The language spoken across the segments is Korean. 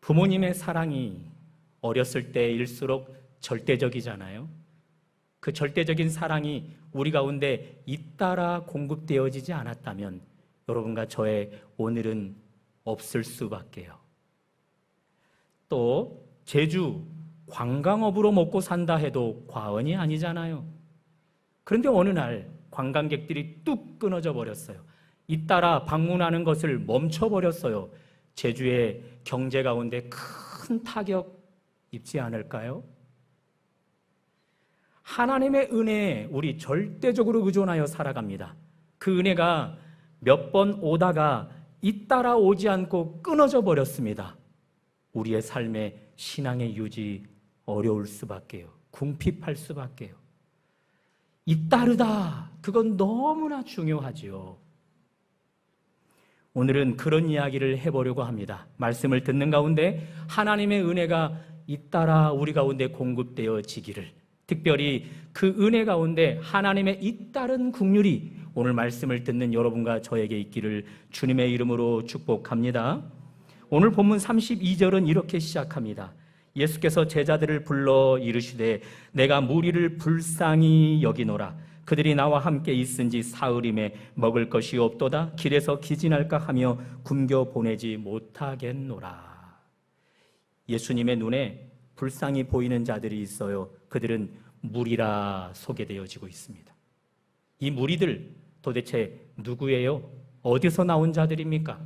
부모님의 사랑이 어렸을 때일수록 절대적이잖아요. 그 절대적인 사랑이 우리 가운데 잇따라 공급되어지지 않았다면 여러분과 저의 오늘은 없을 수밖에요. 또 제주 관광업으로 먹고 산다 해도 과언이 아니잖아요. 그런데 어느 날 관광객들이 뚝 끊어져 버렸어요. 잇따라 방문하는 것을 멈춰버렸어요. 제주의 경제 가운데 큰 타격 입지 않을까요? 하나님의 은혜에 우리 절대적으로 의존하여 살아갑니다. 그 은혜가 몇 번 오다가 잇따라 오지 않고 끊어져 버렸습니다. 우리의 삶의 신앙의 유지 어려울 수밖에요. 궁핍할 수밖에요. 잇따르다, 그건 너무나 중요하지요. 오늘은 그런 이야기를 해보려고 합니다. 말씀을 듣는 가운데 하나님의 은혜가 잇따라 우리 가운데 공급되어지기를, 특별히 그 은혜 가운데 하나님의 잇따른 긍휼이 오늘 말씀을 듣는 여러분과 저에게 있기를 주님의 이름으로 축복합니다. 오늘 본문 32절은 이렇게 시작합니다. 예수께서 제자들을 불러 이르시되 내가 무리를 불쌍히 여기노라. 그들이 나와 함께 있은지 사흘임에 먹을 것이 없도다. 길에서 기진할까 하며 굶겨 보내지 못하겠노라. 예수님의 눈에 불쌍히 보이는 자들이 있어요. 그들은 무리라 소개되어지고 있습니다. 이 무리들 도대체 누구예요? 어디서 나온 자들입니까?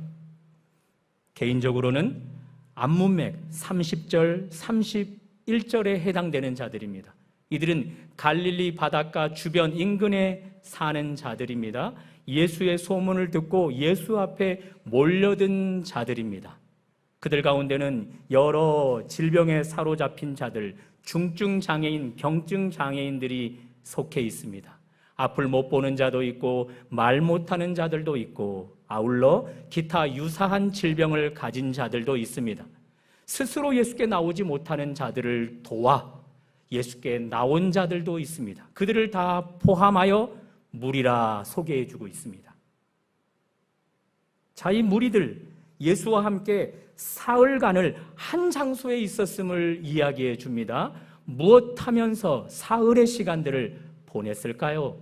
개인적으로는 안문맥 30절, 31절에 해당되는 자들입니다. 이들은 갈릴리 바닷가 주변 인근에 사는 자들입니다. 예수의 소문을 듣고 예수 앞에 몰려든 자들입니다. 그들 가운데는 여러 질병에 사로잡힌 자들, 중증 장애인, 경증 장애인들이 속해 있습니다. 앞을 못 보는 자도 있고 말 못하는 자들도 있고 아울러 기타 유사한 질병을 가진 자들도 있습니다. 스스로 예수께 나오지 못하는 자들을 도와 예수께 나온 자들도 있습니다. 그들을 다 포함하여 무리라 소개해주고 있습니다. 자, 이 무리들 예수와 함께 사흘간을 한 장소에 있었음을 이야기해 줍니다. 무엇 하면서 사흘의 시간들을 보냈을까요?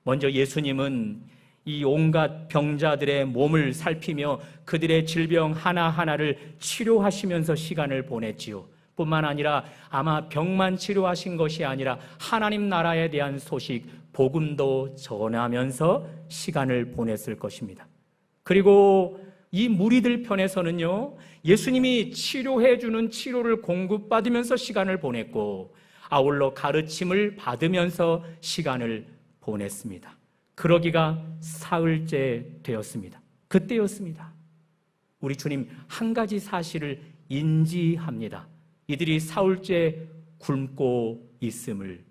먼저 예수님은 이 온갖 병자들의 몸을 살피며 그들의 질병 하나하나를 치료하시면서 시간을 보냈지요. 뿐만 아니라 아마 병만 치료하신 것이 아니라 하나님 나라에 대한 소식, 복음도 전하면서 시간을 보냈을 것입니다. 그리고 이 무리들 편에서는요, 예수님이 치료해주는 치료를 공급받으면서 시간을 보냈고 아울러 가르침을 받으면서 시간을 보냈습니다. 그러기가 사흘째 되었습니다. 그때였습니다. 우리 주님 한 가지 사실을 인지합니다. 이들이 사흘째 굶고 있음을.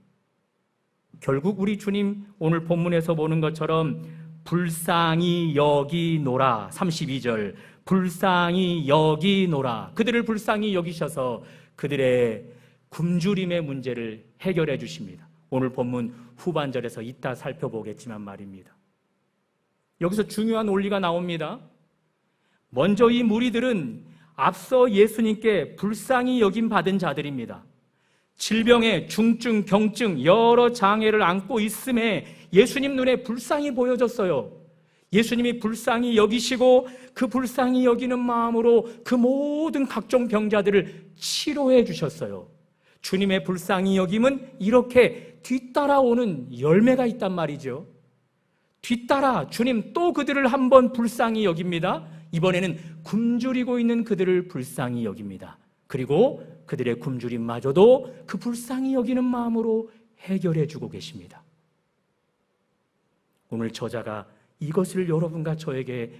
결국 우리 주님 오늘 본문에서 보는 것처럼 불쌍히 여기노라. 32절 불쌍히 여기노라. 그들을 불쌍히 여기셔서 그들의 굶주림의 문제를 해결해 주십니다. 오늘 본문 후반절에서 이따 살펴보겠지만 말입니다. 여기서 중요한 원리가 나옵니다. 먼저 이 무리들은 앞서 예수님께 불쌍히 여김받은 자들입니다. 질병에 중증, 경증, 여러 장애를 안고 있음에 예수님 눈에 불쌍히 보여졌어요. 예수님이 불쌍히 여기시고 그 불쌍히 여기는 마음으로 그 모든 각종 병자들을 치료해 주셨어요. 주님의 불쌍히 여김은 이렇게 뒤따라오는 열매가 있단 말이죠. 뒤따라 주님 또 그들을 한번 불쌍히 여깁니다. 이번에는 굶주리고 있는 그들을 불쌍히 여깁니다. 그리고 그들의 굶주림마저도 그 불쌍히 여기는 마음으로 해결해 주고 계십니다. 오늘 저자가 이것을 여러분과 저에게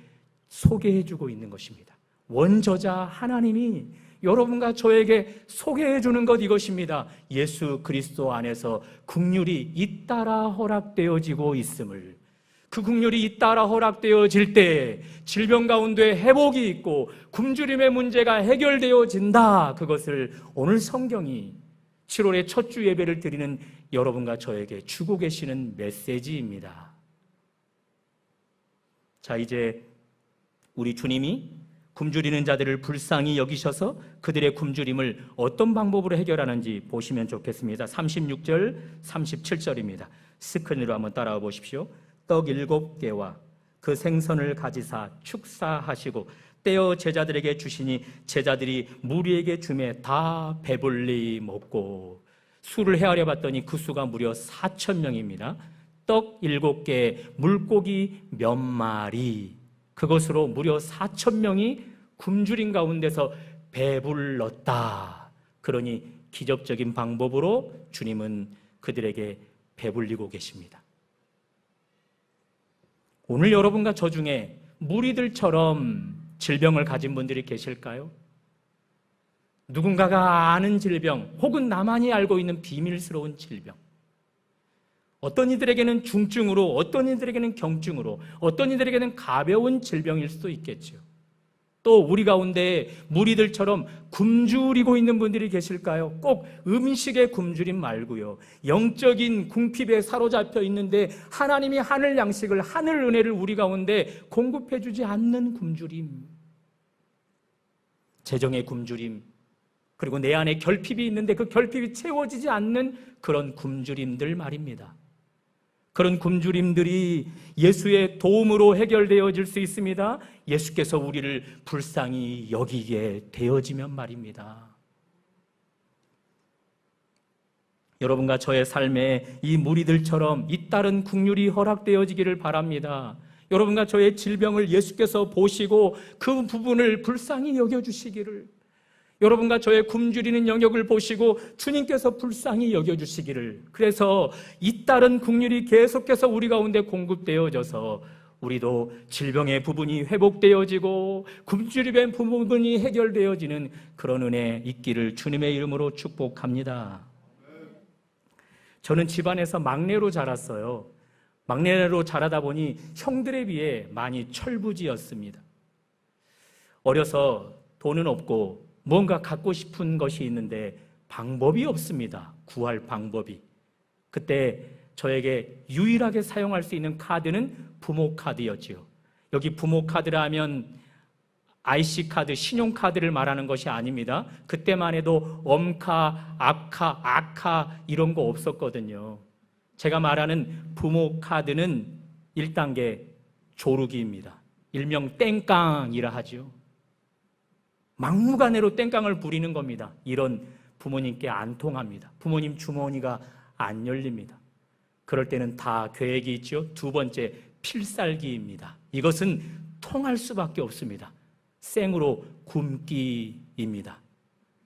소개해 주고 있는 것입니다. 원저자 하나님이 여러분과 저에게 소개해 주는 것 이것입니다. 예수 그리스도 안에서 긍휼이 잇따라 허락되어지고 있음을. 그 긍휼이 잇따라 허락되어질 때 질병 가운데 회복이 있고 굶주림의 문제가 해결되어진다. 그것을 오늘 성경이 7월의 첫 주 예배를 드리는 여러분과 저에게 주고 계시는 메시지입니다. 자, 이제 우리 주님이 굶주리는 자들을 불쌍히 여기셔서 그들의 굶주림을 어떤 방법으로 해결하는지 보시면 좋겠습니다. 36절, 37절입니다. 스크린으로 한번 따라와 보십시오. 떡 7개와 그 생선을 가지사 축사하시고 떼어 제자들에게 주시니 제자들이 무리에게 주매 다 배불리 먹고, 수를 헤아려 봤더니 그 수가 무려 4,000명입니다. 떡 7개, 물고기 몇 마리, 그것으로 무려 4,000명이 굶주린 가운데서 배불렀다. 그러니 기적적인 방법으로 주님은 그들에게 배불리고 계십니다. 오늘 여러분과 저 중에 무리들처럼 질병을 가진 분들이 계실까요? 누군가가 아는 질병, 혹은 나만이 알고 있는 비밀스러운 질병. 어떤 이들에게는 중증으로, 어떤 이들에게는 경증으로, 어떤 이들에게는 가벼운 질병일 수도 있겠죠. 또 우리 가운데 무리들처럼 굶주리고 있는 분들이 계실까요? 꼭 음식의 굶주림 말고요, 영적인 궁핍에 사로잡혀 있는데 하나님이 하늘 양식을, 하늘 은혜를 우리 가운데 공급해 주지 않는 굶주림, 재정의 굶주림, 그리고 내 안에 결핍이 있는데 그 결핍이 채워지지 않는 그런 굶주림들 말입니다. 그런 굶주림들이 예수의 도움으로 해결되어질 수 있습니다. 예수께서 우리를 불쌍히 여기게 되어지면 말입니다. 여러분과 저의 삶에 이 무리들처럼 잇따른 국률이 허락되어지기를 바랍니다. 여러분과 저의 질병을 예수께서 보시고 그 부분을 불쌍히 여겨주시기를, 여러분과 저의 굶주리는 영역을 보시고 주님께서 불쌍히 여겨주시기를, 그래서 잇따른 국률이 계속해서 우리 가운데 공급되어져서 우리도 질병의 부분이 회복되어지고 굶주림의 부분이 해결되어지는 그런 은혜 있기를 주님의 이름으로 축복합니다. 저는 집안에서 막내로 자랐어요. 막내로 자라다 보니 형들에 비해 많이 철부지였습니다. 어려서 돈은 없고 뭔가 갖고 싶은 것이 있는데 방법이 없습니다. 구할 방법이. 그때 저에게 유일하게 사용할 수 있는 카드는 부모 카드였지요. 여기 부모 카드라 하면 IC 카드, 신용카드를 말하는 것이 아닙니다. 그때만 해도 엄카, 악카, 아카 이런 거 없었거든요. 제가 말하는 부모 카드는 1단계 조르기입니다. 일명 땡깡이라 하죠. 막무가내로 땡깡을 부리는 겁니다. 이런 부모님께 안 통합니다. 부모님 주머니가 안 열립니다. 그럴 때는 다 계획이 있죠. 2번째, 필살기입니다. 이것은 통할 수밖에 없습니다. 생으로 굶기입니다.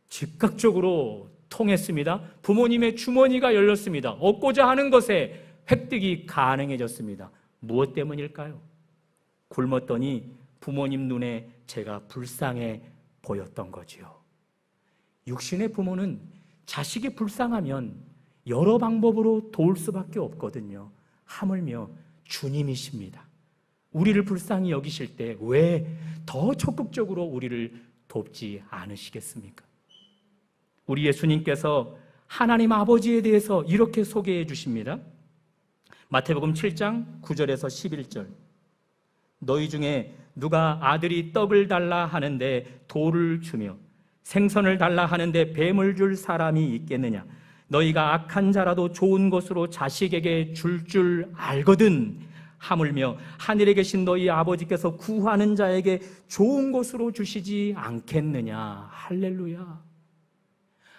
즉각적으로 통했습니다. 부모님의 주머니가 열렸습니다. 얻고자 하는 것에 획득이 가능해졌습니다. 무엇 때문일까요? 굶었더니 부모님 눈에 제가 불쌍해 보였던 거지요. 육신의 부모는 자식이 불쌍하면 여러 방법으로 도울 수밖에 없거든요. 하물며 주님이십니다. 우리를 불쌍히 여기실 때 왜 더 적극적으로 우리를 돕지 않으시겠습니까? 우리 예수님께서 하나님 아버지에 대해서 이렇게 소개해 주십니다. 마태복음 7장 9절에서 11절. 너희 중에 누가 아들이 떡을 달라 하는데 돌을 주며 생선을 달라 하는데 뱀을 줄 사람이 있겠느냐? 너희가 악한 자라도 좋은 것으로 자식에게 줄 알거든. 하물며 하늘에 계신 너희 아버지께서 구하는 자에게 좋은 것으로 주시지 않겠느냐? 할렐루야.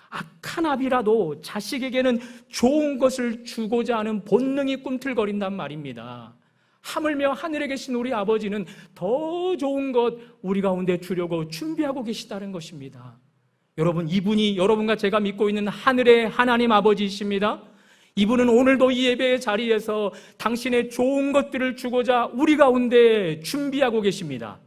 악한 아비라도 자식에게는 좋은 것을 주고자 하는 본능이 꿈틀거린단 말입니다. 하물며 하늘에 계신 우리 아버지는 더 좋은 것 우리 가운데 주려고 준비하고 계시다는 것입니다. 여러분, 이분이 여러분과 제가 믿고 있는 하늘의 하나님 아버지이십니다. 이분은 오늘도 이 예배의 자리에서 당신의 좋은 것들을 주고자 우리 가운데 준비하고 계십니다.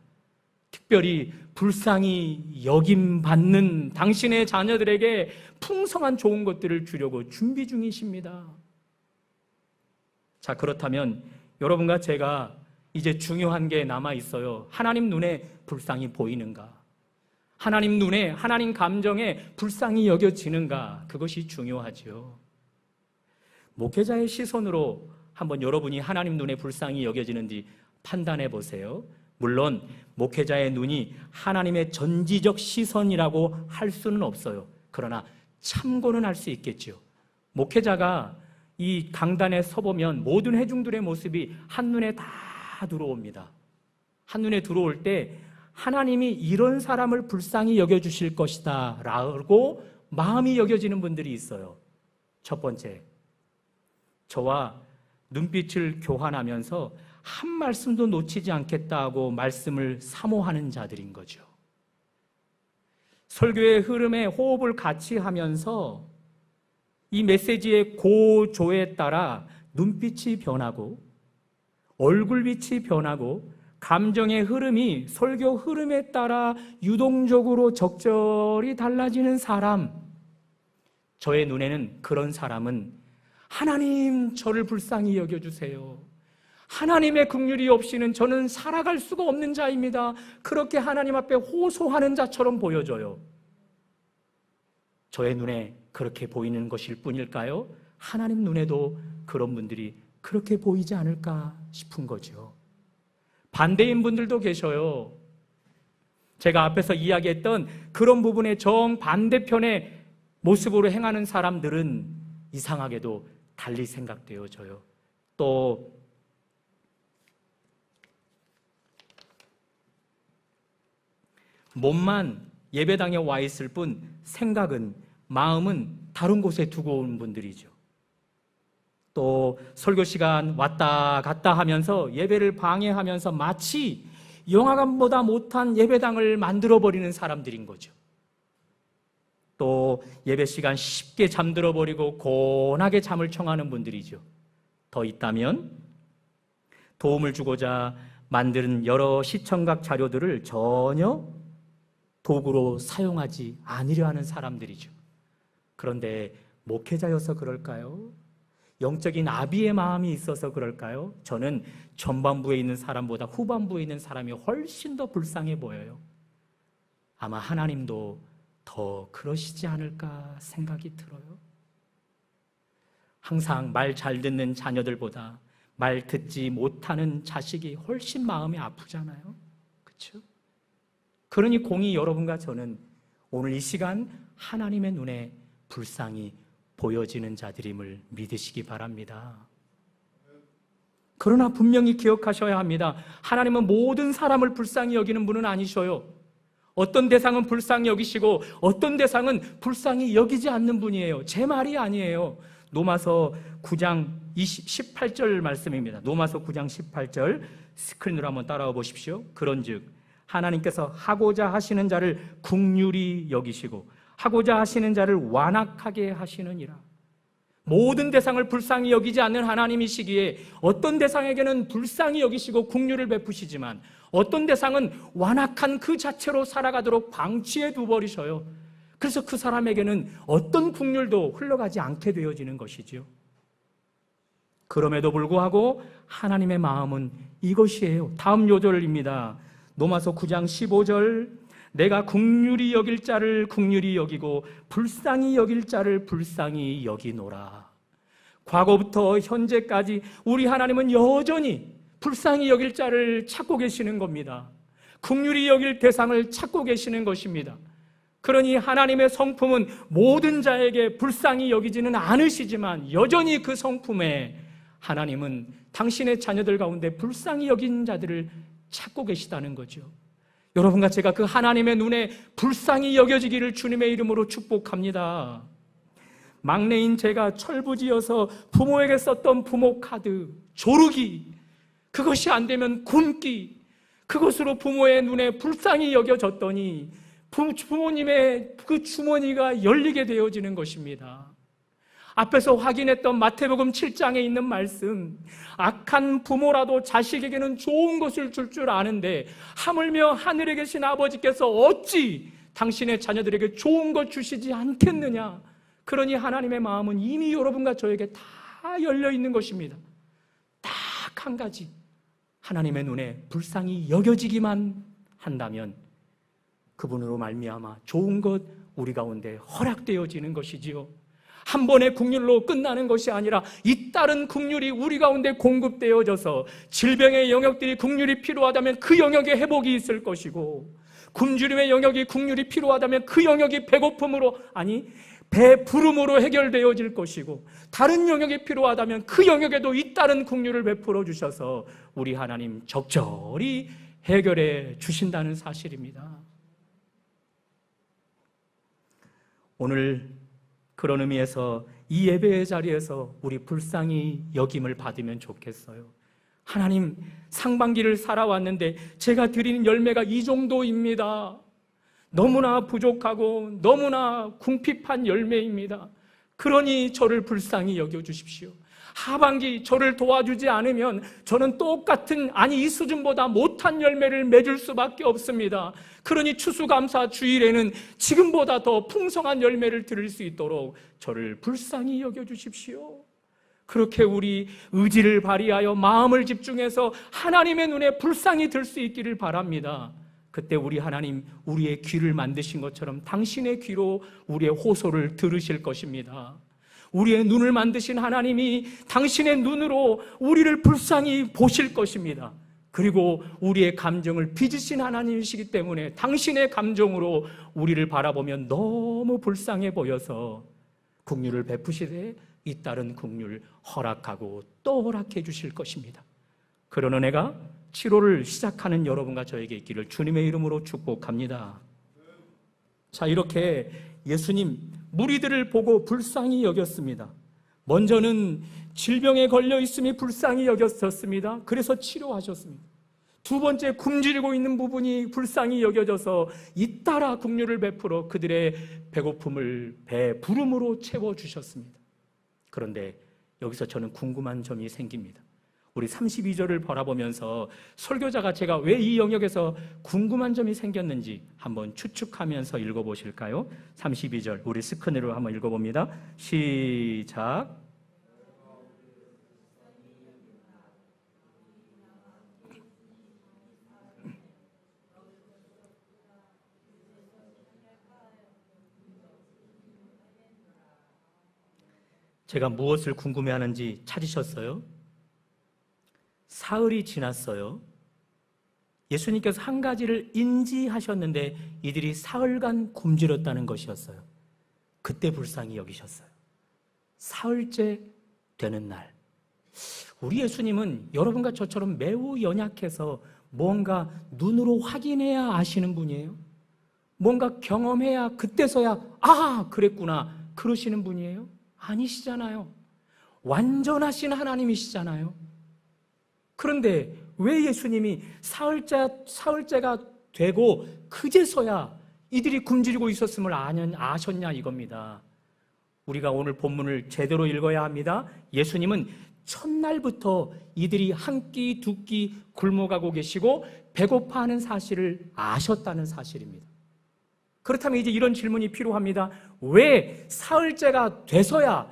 특별히 불쌍히 여김받는 당신의 자녀들에게 풍성한 좋은 것들을 주려고 준비 중이십니다. 자, 그렇다면 여러분과 제가 이제 중요한 게 남아 있어요. 하나님 눈에 불쌍히 보이는가? 하나님 눈에, 하나님 감정에 불쌍히 여겨지는가? 그것이 중요하죠. 목회자의 시선으로 한번 여러분이 하나님 눈에 불쌍히 여겨지는지 판단해 보세요. 물론 목회자의 눈이 하나님의 전지적 시선이라고 할 수는 없어요. 그러나 참고는 할 수 있겠죠. 목회자가 이 강단에 서보면 모든 회중들의 모습이 한눈에 다 들어옵니다. 한눈에 들어올 때 하나님이 이런 사람을 불쌍히 여겨주실 것이다 라고 마음이 여겨지는 분들이 있어요. 첫 번째, 저와 눈빛을 교환하면서 한 말씀도 놓치지 않겠다고 말씀을 사모하는 자들인 거죠. 설교의 흐름에 호흡을 같이 하면서 이 메시지의 고조에 따라 눈빛이 변하고 얼굴빛이 변하고 감정의 흐름이 설교 흐름에 따라 유동적으로 적절히 달라지는 사람, 저의 눈에는 그런 사람은 하나님 저를 불쌍히 여겨주세요, 하나님의 긍휼이 없이는 저는 살아갈 수가 없는 자입니다, 그렇게 하나님 앞에 호소하는 자처럼 보여져요. 저의 눈에 그렇게 보이는 것일 뿐일까요? 하나님 눈에도 그런 분들이 그렇게 보이지 않을까 싶은 거죠. 반대인 분들도 계셔요. 제가 앞에서 이야기했던 그런 부분의 정반대편의 모습으로 행하는 사람들은 이상하게도 달리 생각되어져요. 또 몸만 예배당에 와 있을 뿐 생각은, 마음은 다른 곳에 두고 온 분들이죠. 또 설교 시간 왔다 갔다 하면서 예배를 방해하면서 마치 영화관보다 못한 예배당을 만들어버리는 사람들인 거죠. 또 예배 시간 쉽게 잠들어버리고 곤하게 잠을 청하는 분들이죠. 더 있다면 도움을 주고자 만든 여러 시청각 자료들을 전혀 도구로 사용하지 않으려 하는 사람들이죠. 그런데 목회자여서 그럴까요? 영적인 아비의 마음이 있어서 그럴까요? 저는 전반부에 있는 사람보다 후반부에 있는 사람이 훨씬 더 불쌍해 보여요. 아마 하나님도 더 그러시지 않을까 생각이 들어요. 항상 말 잘 듣는 자녀들보다 말 듣지 못하는 자식이 훨씬 마음이 아프잖아요. 그렇죠? 그러니 공히 여러분과 저는 오늘 이 시간 하나님의 눈에 불쌍히 보여지는 자들임을 믿으시기 바랍니다. 그러나 분명히 기억하셔야 합니다. 하나님은 모든 사람을 불쌍히 여기는 분은 아니셔요. 어떤 대상은 불쌍히 여기시고 어떤 대상은 불쌍히 여기지 않는 분이에요. 제 말이 아니에요. 로마서 9장 18절 말씀입니다. 로마서 9장 18절 스크린으로 한번 따라와 보십시오. 그런즉 하나님께서 하고자 하시는 자를 긍휼히 여기시고 하고자 하시는 자를 완악하게 하시느니라. 모든 대상을 불쌍히 여기지 않는 하나님이시기에 어떤 대상에게는 불쌍히 여기시고 긍휼을 베푸시지만 어떤 대상은 완악한 그 자체로 살아가도록 방치해 두어버리셔요. 그래서 그 사람에게는 어떤 긍휼도 흘러가지 않게 되어지는 것이죠. 그럼에도 불구하고 하나님의 마음은 이것이에요. 다음 요절입니다. 로마서 9장 15절 내가 긍휼히 여길 자를 긍휼히 여기고 불쌍히 여길 자를 불쌍히 여기노라. 과거부터 현재까지 우리 하나님은 여전히 불쌍히 여길 자를 찾고 계시는 겁니다. 긍휼히 여길 대상을 찾고 계시는 것입니다. 그러니 하나님의 성품은 모든 자에게 불쌍히 여기지는 않으시지만 여전히 그 성품에 하나님은 당신의 자녀들 가운데 불쌍히 여긴 자들을 찾고 계시다는 거죠. 여러분과 제가 그 하나님의 눈에 불쌍히 여겨지기를 주님의 이름으로 축복합니다. 막내인 제가 철부지어서 부모에게 썼던 부모 카드, 조르기, 그것이 안 되면 굶기, 그것으로 부모의 눈에 불쌍히 여겨졌더니 부모님의 그 주머니가 열리게 되어지는 것입니다. 앞에서 확인했던 마태복음 7장에 있는 말씀, 악한 부모라도 자식에게는 좋은 것을 줄 줄 아는데 하물며 하늘에 계신 아버지께서 어찌 당신의 자녀들에게 좋은 것 주시지 않겠느냐. 그러니 하나님의 마음은 이미 여러분과 저에게 다 열려 있는 것입니다. 딱 한 가지, 하나님의 눈에 불쌍히 여겨지기만 한다면 그분으로 말미암아 좋은 것 우리 가운데 허락되어지는 것이지요. 한 번의 국률로 끝나는 것이 아니라 잇따른 국률이 우리 가운데 공급되어져서 질병의 영역들이 국률이 필요하다면 그 영역에 회복이 있을 것이고, 굶주림의 영역이 국률이 필요하다면 그 영역이 배고픔으로, 아니 배부름으로 해결되어질 것이고, 다른 영역이 필요하다면 그 영역에도 잇따른 국률을 베풀어 주셔서 우리 하나님 적절히 해결해 주신다는 사실입니다. 오늘 그런 의미에서 이 예배의 자리에서 우리 불쌍히 여김을 받으면 좋겠어요. 하나님, 상반기를 살아왔는데 제가 드리는 열매가 이 정도입니다. 너무나 부족하고 너무나 궁핍한 열매입니다. 그러니 저를 불쌍히 여겨주십시오. 하반기 저를 도와주지 않으면 저는 똑같은, 아니 이 수준보다 못한 열매를 맺을 수밖에 없습니다. 그러니 추수감사 주일에는 지금보다 더 풍성한 열매를 드릴 수 있도록 저를 불쌍히 여겨주십시오. 그렇게 우리 의지를 발휘하여 마음을 집중해서 하나님의 눈에 불쌍히 들 수 있기를 바랍니다. 그때 우리 하나님, 우리의 귀를 만드신 것처럼 당신의 귀로 우리의 호소를 들으실 것입니다. 우리의 눈을 만드신 하나님이 당신의 눈으로 우리를 불쌍히 보실 것입니다. 그리고 우리의 감정을 빚으신 하나님이시기 때문에 당신의 감정으로 우리를 바라보면 너무 불쌍해 보여서 긍휼을 베푸시되 잇따른 긍휼 허락하고 또 허락해 주실 것입니다. 그런 은혜가 7월을 시작하는 여러분과 저에게 있기를 주님의 이름으로 축복합니다. 자, 이렇게 예수님 무리들을 보고 불쌍히 여겼습니다. 먼저는 질병에 걸려 있음이 불쌍히 여겼었습니다. 그래서 치료하셨습니다. 두 번째, 굶주리고 있는 부분이 불쌍히 여겨져서 잇따라 긍휼을 베풀어 그들의 배고픔을 배부름으로 채워주셨습니다. 그런데 여기서 저는 궁금한 점이 생깁니다. 우리 32절을 바라보면서 설교자가 제가 왜 이 영역에서 궁금한 점이 생겼는지 한번 추측하면서 읽어보실까요? 32절 우리 스크린으로 한번 읽어봅니다. 시작. 제가 무엇을 궁금해하는지 찾으셨어요? 사흘이 지났어요. 예수님께서 한 가지를 인지하셨는데 이들이 사흘간 굶주렸다는 것이었어요. 그때 불쌍히 여기셨어요. 사흘째 되는 날. 우리 예수님은 여러분과 저처럼 매우 연약해서 뭔가 눈으로 확인해야 아시는 분이에요. 뭔가 경험해야 그때서야 아, 그랬구나 그러시는 분이에요. 아니시잖아요. 완전하신 하나님이시잖아요. 그런데 왜 예수님이 사흘째가 되고 그제서야 이들이 굶주리고 있었음을 아셨냐 이겁니다. 우리가 오늘 본문을 제대로 읽어야 합니다. 예수님은 첫날부터 이들이 한 끼, 두 끼 굶어가고 계시고 배고파하는 사실을 아셨다는 사실입니다. 그렇다면 이제 이런 질문이 필요합니다. 왜 사흘째가 돼서야,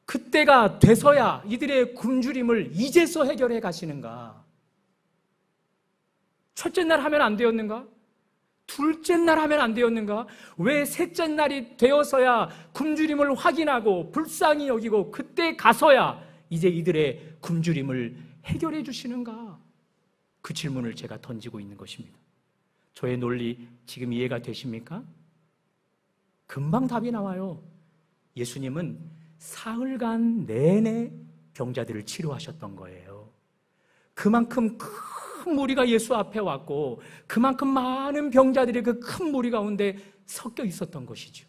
그때가 돼서야 이들의 굶주림을 이제서 해결해 가시는가? 첫째 날 하면 안 되었는가? 둘째 날 하면 안 되었는가? 왜 셋째 날이 되어서야 굶주림을 확인하고 불쌍히 여기고 그때 가서야 이제 이들의 굶주림을 해결해 주시는가? 그 질문을 제가 던지고 있는 것입니다. 저의 논리 지금 이해가 되십니까? 금방 답이 나와요. 예수님은 사흘간 내내 병자들을 치료하셨던 거예요. 그만큼 큰 무리가 예수 앞에 왔고 그만큼 많은 병자들이 그 큰 무리 가운데 섞여 있었던 것이죠.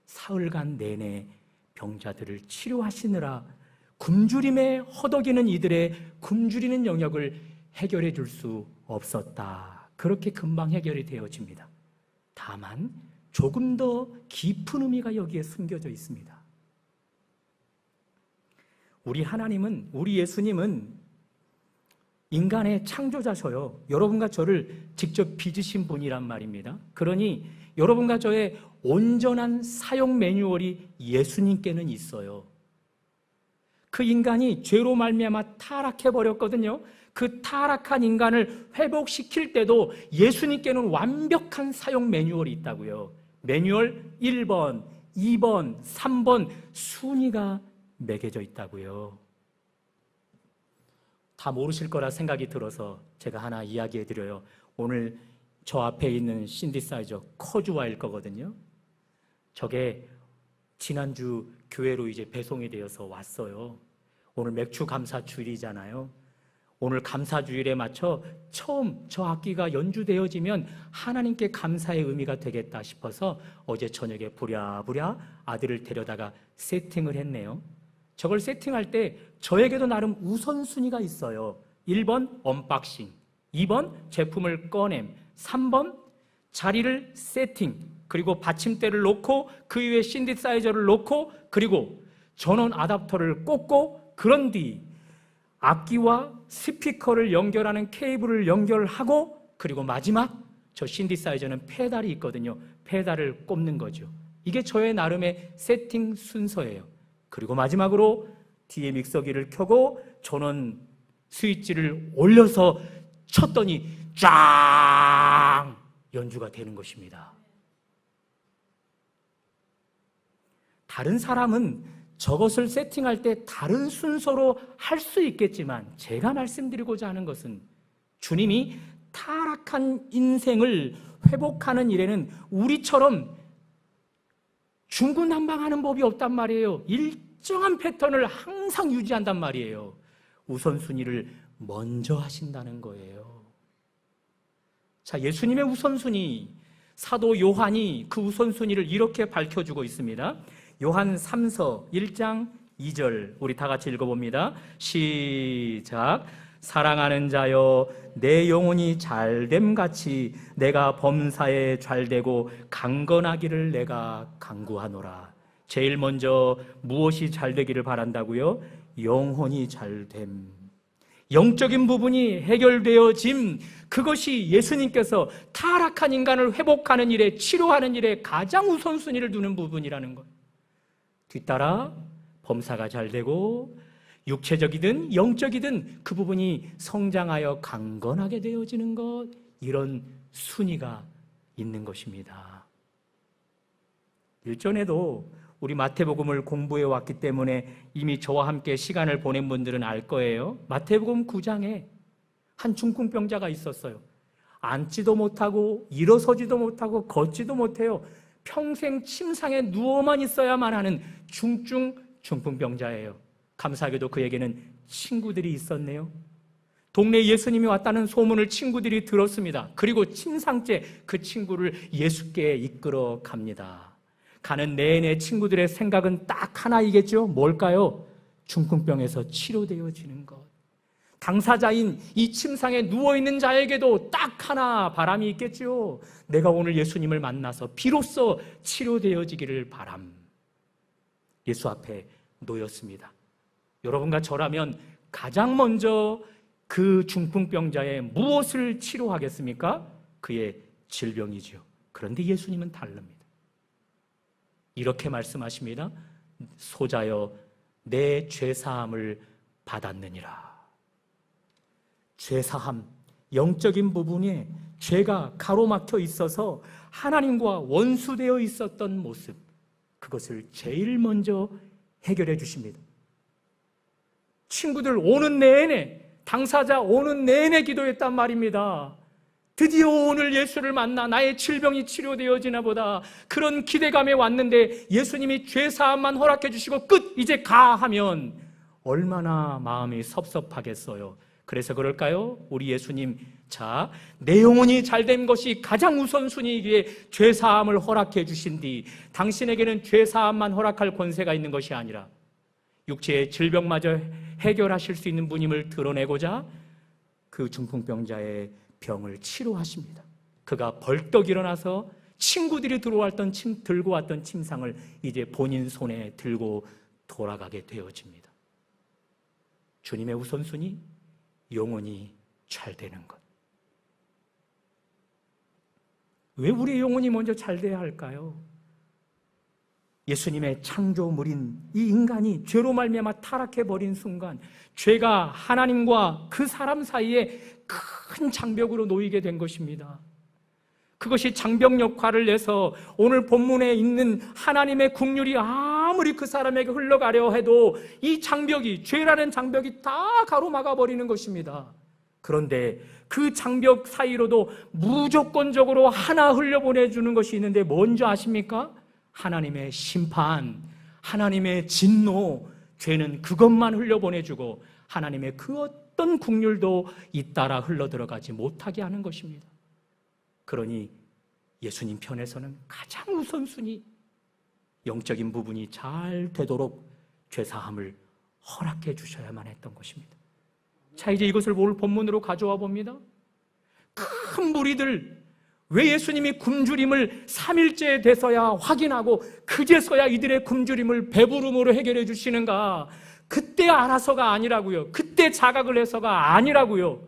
사흘간 내내 병자들을 치료하시느라 굶주림에 허덕이는 이들의 굶주리는 영역을 해결해 줄 수 없었다. 그렇게 금방 해결이 되어집니다. 다만 조금 더 깊은 의미가 여기에 숨겨져 있습니다. 우리 하나님은, 우리 예수님은 인간의 창조자셔요. 여러분과 저를 직접 빚으신 분이란 말입니다. 그러니 여러분과 저의 온전한 사용 매뉴얼이 예수님께는 있어요. 그 인간이 죄로 말미암아 타락해버렸거든요. 그 타락한 인간을 회복시킬 때도 예수님께는 완벽한 사용 매뉴얼이 있다고요. 매뉴얼 1번, 2번, 3번 순위가 매겨져 있다고요. 다 모르실 거라 생각이 들어서 제가 하나 이야기해 드려요. 오늘 저 앞에 있는 신디사이저 커주와일 거거든요. 저게 지난주 교회로 이제 배송이 되어서 왔어요. 오늘 맥주 감사 주일이잖아요. 오늘 감사 주일에 맞춰 처음 저 악기가 연주되어지면 하나님께 감사의 의미가 되겠다 싶어서 어제 저녁에 부랴부랴 아들을 데려다가 세팅을 했네요. 저걸 세팅할 때 저에게도 나름 우선순위가 있어요. 1번 언박싱, 2번 제품을 꺼냄, 3번 자리를 세팅, 그리고 받침대를 놓고 그 위에 신디사이저를 놓고 그리고 전원 아답터를 꽂고 그런 뒤 악기와 스피커를 연결하는 케이블을 연결하고 그리고 마지막 저 신디사이저는 페달이 있거든요. 페달을 꼽는 거죠. 이게 저의 나름의 세팅 순서예요. 그리고 마지막으로 뒤에 믹서기를 켜고 전원 스위치를 올려서 쳤더니 쫙 연주가 되는 것입니다. 다른 사람은 저것을 세팅할 때 다른 순서로 할 수 있겠지만 제가 말씀드리고자 하는 것은 주님이 타락한 인생을 회복하는 일에는 우리처럼 중구난방하는 법이 없단 말이에요. 일정한 패턴을 항상 유지한단 말이에요. 우선순위를 먼저 하신다는 거예요. 자, 예수님의 우선순위, 사도 요한이 그 우선순위를 이렇게 밝혀주고 있습니다. 요한 3서 1장 2절 우리 다 같이 읽어봅니다. 시작. 사랑하는 자여 내 영혼이 잘됨같이 내가 범사에 잘되고 강건하기를 내가 간구하노라. 제일 먼저 무엇이 잘되기를 바란다고요? 영혼이 잘됨. 영적인 부분이 해결되어짐, 그것이 예수님께서 타락한 인간을 회복하는 일에, 치료하는 일에 가장 우선순위를 두는 부분이라는 것. 뒤따라 범사가 잘되고 육체적이든 영적이든 그 부분이 성장하여 강건하게 되어지는 것, 이런 순위가 있는 것입니다. 일전에도 우리 마태복음을 공부해 왔기 때문에 이미 저와 함께 시간을 보낸 분들은 알 거예요. 마태복음 9장에 한 중풍병자가 있었어요. 앉지도 못하고 일어서지도 못하고 걷지도 못해요. 평생 침상에 누워만 있어야만 하는 중풍병자예요. 감사하게도 그에게는 친구들이 있었네요. 동네에 예수님이 왔다는 소문을 친구들이 들었습니다. 그리고 침상째 그 친구를 예수께 이끌어 갑니다. 가는 내내 친구들의 생각은 딱 하나이겠죠? 뭘까요? 중풍병에서 치료되어지는 것. 당사자인 이 침상에 누워있는 자에게도 딱 하나 바람이 있겠죠? 내가 오늘 예수님을 만나서 비로소 치료되어지기를 바람. 예수 앞에 놓였습니다. 여러분과 저라면 가장 먼저 그 중풍병자의 무엇을 치료하겠습니까? 그의 질병이죠. 그런데 예수님은 다릅니다. 이렇게 말씀하십니다. 소자여 내 죄사함을 받았느니라. 죄사함, 영적인 부분에 죄가 가로막혀 있어서 하나님과 원수되어 있었던 모습, 그것을 제일 먼저 해결해 주십니다. 친구들 오는 내내, 당사자 오는 내내 기도했단 말입니다. 드디어 오늘 예수를 만나 나의 질병이 치료되어지나 보다, 그런 기대감에 왔는데 예수님이 죄사함만 허락해 주시고 끝, 이제 가 하면 얼마나 마음이 섭섭하겠어요. 그래서 그럴까요? 우리 예수님, 자, 내 영혼이 잘된 것이 가장 우선순위이기에 죄사함을 허락해 주신 뒤 당신에게는 죄사함만 허락할 권세가 있는 것이 아니라 육체의 질병마저 해결하실 수 있는 분임을 드러내고자 그 중풍병자의 병을 치료하십니다. 그가 벌떡 일어나서 친구들이 들고 왔던 침상을 이제 본인 손에 들고 돌아가게 되어집니다. 주님의 우선순위, 영혼이 잘 되는 것. 왜 우리의 영혼이 먼저 잘 돼야 할까요? 예수님의 창조물인 이 인간이 죄로 말미암아 타락해버린 순간 죄가 하나님과 그 사람 사이에 큰 장벽으로 놓이게 된 것입니다. 그것이 장벽 역할을 내서 오늘 본문에 있는 하나님의 긍휼이 아무리 그 사람에게 흘러가려 해도 이 장벽이, 죄라는 장벽이 다 가로막아 버리는 것입니다. 그런데 그 장벽 사이로도 무조건적으로 하나 흘려보내주는 것이 있는데 뭔지 아십니까? 하나님의 심판, 하나님의 진노. 죄는 그것만 흘려보내주고 하나님의 그 어떤 긍휼도 잇따라 흘러들어가지 못하게 하는 것입니다. 그러니 예수님 편에서는 가장 우선순위, 영적인 부분이 잘 되도록 죄사함을 허락해 주셔야만 했던 것입니다. 자, 이제 이것을 오늘 본문으로 가져와 봅니다. 큰 무리들, 왜 예수님이 굶주림을 3일째 돼서야 확인하고 그제서야 이들의 굶주림을 배부름으로 해결해 주시는가? 그때 알아서가 아니라고요. 그때 자각을 해서가 아니라고요.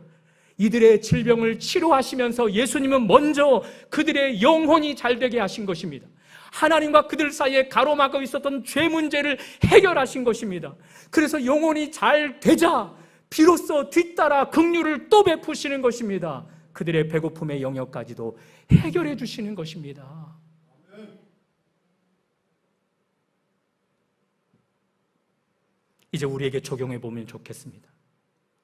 이들의 질병을 치료하시면서 예수님은 먼저 그들의 영혼이 잘되게 하신 것입니다. 하나님과 그들 사이에 가로막고 있었던 죄 문제를 해결하신 것입니다. 그래서 영혼이 잘 되자 비로소 뒤따라 긍휼을 또 베푸시는 것입니다. 그들의 배고픔의 영역까지도 해결해 주시는 것입니다. 이제 우리에게 적용해 보면 좋겠습니다.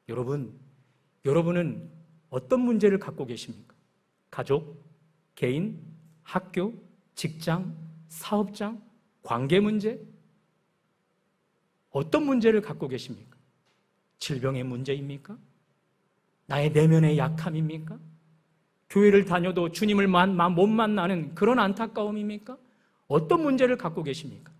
여러분은 어떤 문제를 갖고 계십니까? 가족, 개인, 학교, 직장, 사업장, 관계 문제? 어떤 문제를 갖고 계십니까? 질병의 문제입니까? 나의 내면의 약함입니까? 교회를 다녀도 주님을 못 만나는 그런 안타까움입니까? 어떤 문제를 갖고 계십니까?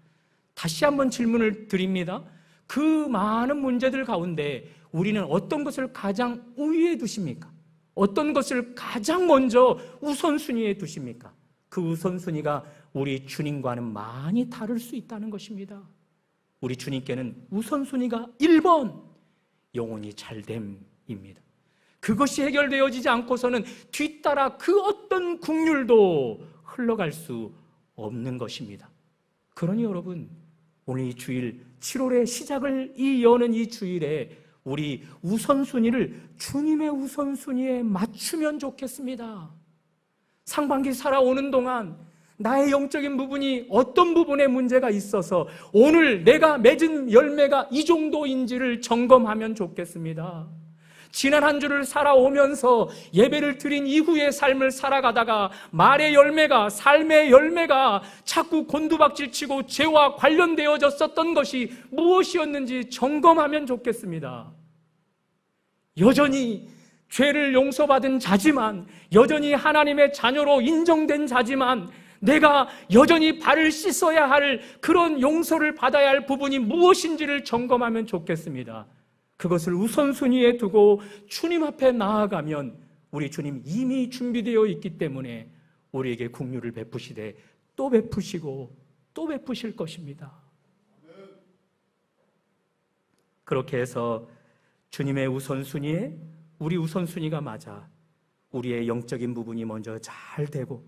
다시 한번 질문을 드립니다. 그 많은 문제들 가운데 우리는 어떤 것을 가장 우위에 두십니까? 어떤 것을 가장 먼저 우선순위에 두십니까? 그 우선순위가 우리 주님과는 많이 다를 수 있다는 것입니다. 우리 주님께는 우선순위가 1번, 영혼이 잘됨입니다. 그것이 해결되어지지 않고서는 뒤따라 그 어떤 긍휼도 흘러갈 수 없는 것입니다. 그러니 여러분, 오늘 이 주일 7월의 시작을 여는 이 주일에 우리 우선순위를 주님의 우선순위에 맞추면 좋겠습니다. 상반기 살아오는 동안 나의 영적인 부분이 어떤 부분에 문제가 있어서 오늘 내가 맺은 열매가 이 정도인지를 점검하면 좋겠습니다. 지난 한 주를 살아오면서 예배를 드린 이후의 삶을 살아가다가 말의 열매가, 삶의 열매가 자꾸 곤두박질치고 죄와 관련되어졌었던 것이 무엇이었는지 점검하면 좋겠습니다. 여전히 죄를 용서받은 자지만, 여전히 하나님의 자녀로 인정된 자지만 내가 여전히 발을 씻어야 할 그런 용서를 받아야 할 부분이 무엇인지를 점검하면 좋겠습니다. 그것을 우선순위에 두고 주님 앞에 나아가면 우리 주님 이미 준비되어 있기 때문에 우리에게 긍휼을 베푸시되 또 베푸시고 또 베푸실 것입니다. 그렇게 해서 주님의 우선순위에 우리 우선순위가 맞아 우리의 영적인 부분이 먼저 잘 되고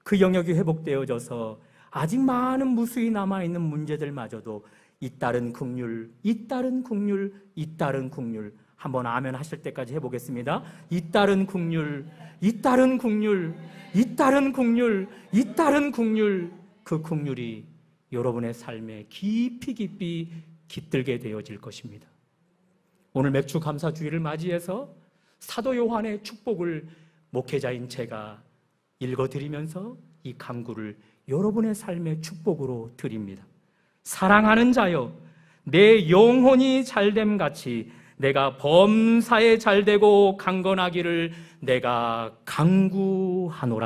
그 영역이 회복되어져서 아직 많은 무수히 남아있는 문제들마저도 잇따른 긍휼, 잇따른 긍휼, 잇따른 긍휼. 한번 아멘 하실 때까지 해보겠습니다. 잇따른 긍휼, 잇따른 긍휼, 잇따른 긍휼, 잇따른 긍휼. 그 긍휼이 여러분의 삶에 깊이 깊이 깃들게 되어질 것입니다. 오늘 맥주 감사주일을 맞이해서 사도 요한의 축복을 목회자인 제가 읽어드리면서 이 간구를 여러분의 삶의 축복으로 드립니다. 사랑하는 자여, 내 영혼이 잘됨 같이 내가 범사에 잘되고 강건하기를 내가 간구하노라.